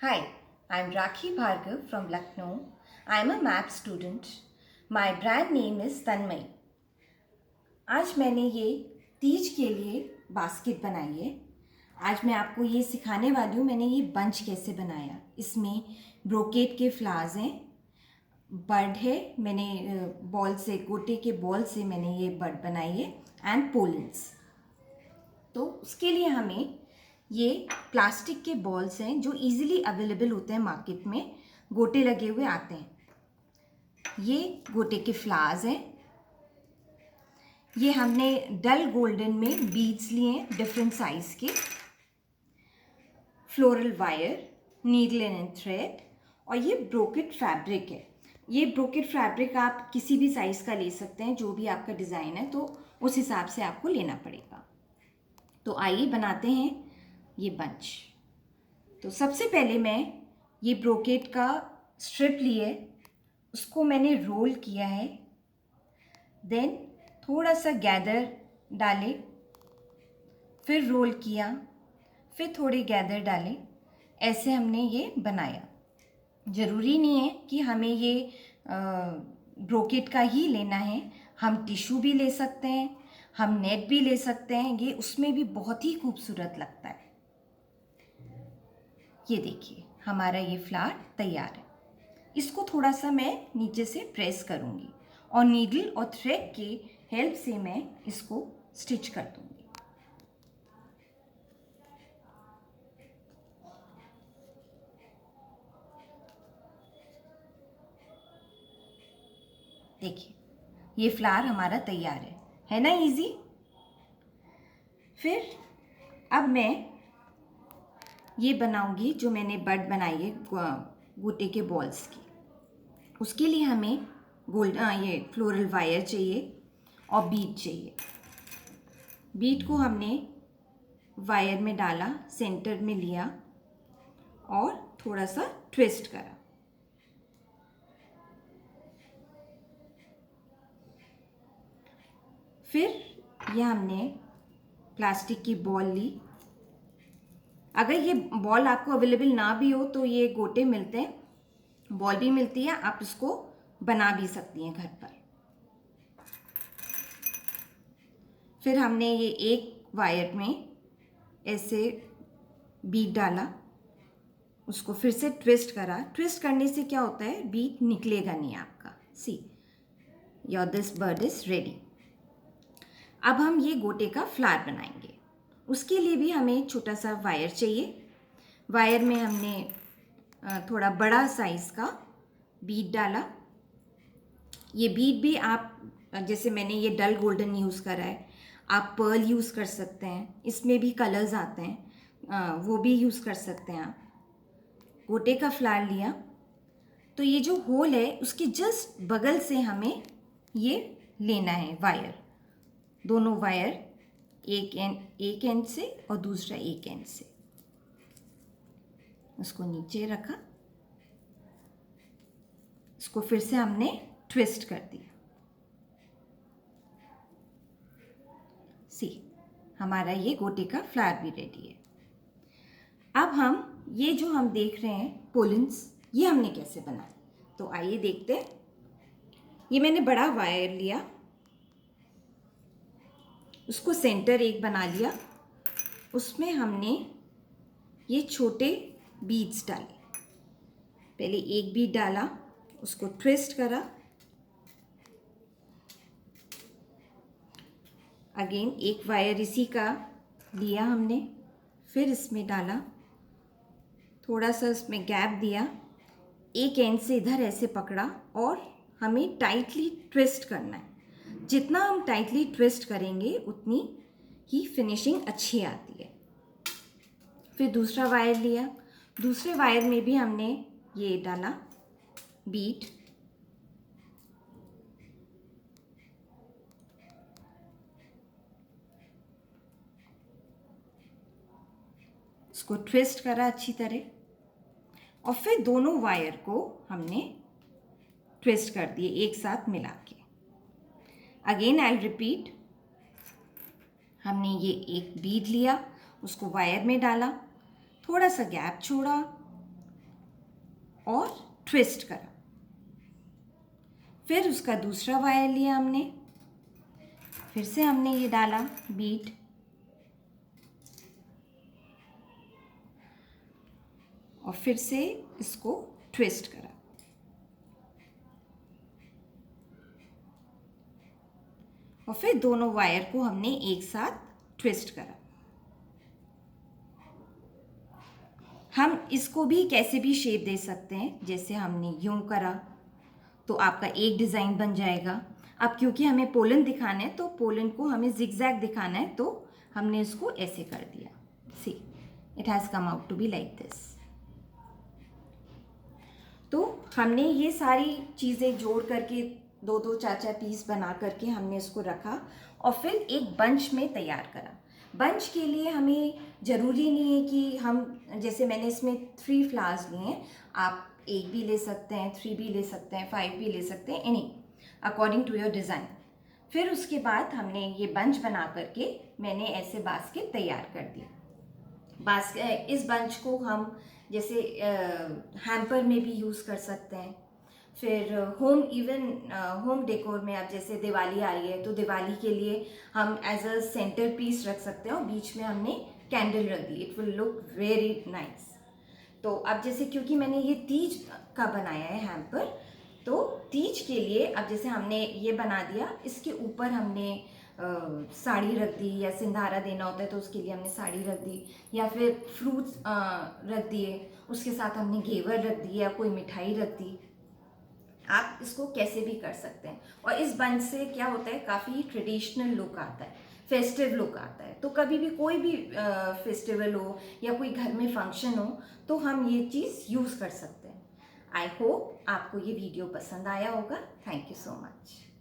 Hi, I'm Rakhi Bhargav from Lucknow. I'm a math student. My brand name is Tanmay. आज मैंने ये तीज के लिए बास्केट बनाई है। आज मैं आपको ये सिखाने वाली हूँ मैंने ये बंच कैसे बनाया। इसमें ब्रोकेट के फ्लावर्स हैं, बर्ड है, मैंने बॉल से गोटे के बॉल से मैंने ये बर्ड बनाई है एंड पोलेंस। तो उसके लिए हमें ये प्लास्टिक के बॉल्स हैं जो इजीली अवेलेबल होते हैं मार्केट में, गोटे लगे हुए आते हैं। ये गोटे के फ्लावर्स हैं। ये हमने डल गोल्डन में बीड्स लिए हैं डिफरेंट साइज के, floral wire, needle and thread, और ये ब्रोकेट फैब्रिक है। ये ब्रोकेट फैब्रिक आप किसी भी साइज़ का ले सकते हैं, जो भी आपका डिज़ाइन है तो उस हिसाब से आपको लेना पड़ेगा। तो आइए बनाते हैं ये बंच। तो सबसे पहले मैं ये ब्रोकेट का स्ट्रिप लिए, उसको मैंने रोल किया है, देन थोड़ा सा गैदर डाले, फिर रोल किया, फिर थोड़े गैदर डाले। ऐसे हमने ये बनाया। ज़रूरी नहीं है कि हमें ये ब्रोकेट का ही लेना है, हम टिश्यू भी ले सकते हैं, हम नेट भी ले सकते हैं, ये उसमें भी बहुत ही खूबसूरत लगता है। ये देखिए हमारा ये फ्लावर तैयार है। इसको थोड़ा सा मैं नीचे से प्रेस करूँगी और नीडल और थ्रेड की हेल्प से मैं इसको स्टिच कर दूँगी। देखिए ये फ्लावर हमारा तैयार है ना, इजी। फिर अब मैं ये बनाऊंगी जो मैंने बर्ड बनाई है गोटे के बॉल्स की। उसके लिए हमें ये फ्लोरल वायर चाहिए और बीड चाहिए। बीड को हमने वायर में डाला, सेंटर में लिया और थोड़ा सा ट्विस्ट करा। फिर यह हमने प्लास्टिक की बॉल ली। अगर ये बॉल आपको अवेलेबल ना भी हो तो ये गोटे मिलते हैं, बॉल भी मिलती है, आप इसको बना भी सकती हैं घर पर। फिर हमने ये एक वायर में ऐसे बीड डाला, उसको फिर से ट्विस्ट करा। ट्विस्ट करने से क्या होता है, बीड निकलेगा नहीं आपका। See your this bird is ready. अब हम ये गोटे का फ्लावर बनाएंगे। उसके लिए भी हमें छोटा सा वायर चाहिए। वायर में हमने थोड़ा बड़ा साइज़ का बीड डाला। ये बीड भी आप, जैसे मैंने ये डल गोल्डन यूज़ करा है, आप पर्ल यूज़ कर सकते हैं, इसमें भी कलर्स आते हैं, वो भी यूज़ कर सकते हैं आप। गोटे का फ्लावर लिया तो ये जो होल है उसके जस्ट बगल से हमें ये लेना है वायर, दोनों वायर, एक एंड से और दूसरा एक एंड से। उसको नीचे रखा, इसको फिर से हमने ट्विस्ट कर दिया। सी हमारा ये गोटे का फ्लावर भी रेडी है। अब हम ये जो हम देख रहे हैं पोलेंस, ये हमने कैसे बनाया, तो आइए देखते हैं। ये मैंने बड़ा वायर लिया, उसको सेंटर एक बना लिया, उसमें हमने ये छोटे बीड्स डाले। पहले एक बीड डाला, उसको ट्विस्ट करा, अगेन एक वायर इसी का लिया हमने, फिर इसमें डाला, थोड़ा सा इसमें गैप दिया, एक एंड से इधर ऐसे पकड़ा और हमें टाइटली ट्विस्ट करना है। जितना हम टाइटली ट्विस्ट करेंगे उतनी ही फिनिशिंग अच्छी आती है। फिर दूसरा वायर लिया, दूसरे वायर में भी हमने ये डाला बीड, इसको ट्विस्ट करा अच्छी तरह और फिर दोनों वायर को हमने ट्विस्ट कर दिए एक साथ मिला के। अगेन आई रिपीट, हमने ये एक बीड लिया, उसको वायर में डाला, थोड़ा सा गैप छोड़ा, और ट्विस्ट करा। फिर उसका दूसरा वायर लिया हमने, फिर से हमने ये डाला बीट, और फिर से इसको ट्विस्ट करा। और फिर दोनों वायर को हमने एक साथ ट्विस्ट करा। हम इसको भी कैसे भी शेप दे सकते हैं, जैसे हमने यूं करा तो आपका एक डिज़ाइन बन जाएगा। अब क्योंकि हमें पोलन दिखाना है तो पोलन को हमें जिगजैग दिखाना है, तो हमने इसको ऐसे कर दिया। See, it has come out to be like this. तो हमने ये सारी चीज़ें जोड़ करके दो दो चार चार पीस बना करके हमने इसको रखा और फिर एक बंच में तैयार करा। बंच के लिए हमें ज़रूरी नहीं है कि हम, जैसे मैंने इसमें 3 फ्लावर्स लिए हैं, आप 1 भी ले सकते हैं, 3 भी ले सकते हैं, 5 भी ले सकते हैं, any according to your design. फिर उसके बाद हमने ये बंच बना करके मैंने ऐसे बास्केट तैयार कर दिया। इस बंच को हम जैसे हैम्पर में भी यूज़ कर सकते हैं। फिर होम डेकोर में, अब जैसे दिवाली आ रही है तो दिवाली के लिए हम एज अ सेंटर पीस रख सकते हैं और बीच में हमने कैंडल रख दी, it will look very nice. तो अब जैसे क्योंकि मैंने ये तीज का बनाया है हैम्पर, तो तीज के लिए अब जैसे हमने ये बना दिया, इसके ऊपर हमने साड़ी रख दी, या सिंधारा देना होता है तो उसके लिए हमने साड़ी रख दी, या फिर फ्रूट्स रख दिए, उसके साथ हमने घेवर रख दी या कोई मिठाई रख दी। आप इसको कैसे भी कर सकते हैं। और इस बंच से क्या होता है, काफ़ी ट्रेडिशनल लुक आता है, फेस्टिव लुक आता है। तो कभी भी कोई भी फेस्टिवल हो या कोई घर में फंक्शन हो तो हम ये चीज़ यूज़ कर सकते हैं। आई होप आपको ये वीडियो पसंद आया होगा। Thank you so much.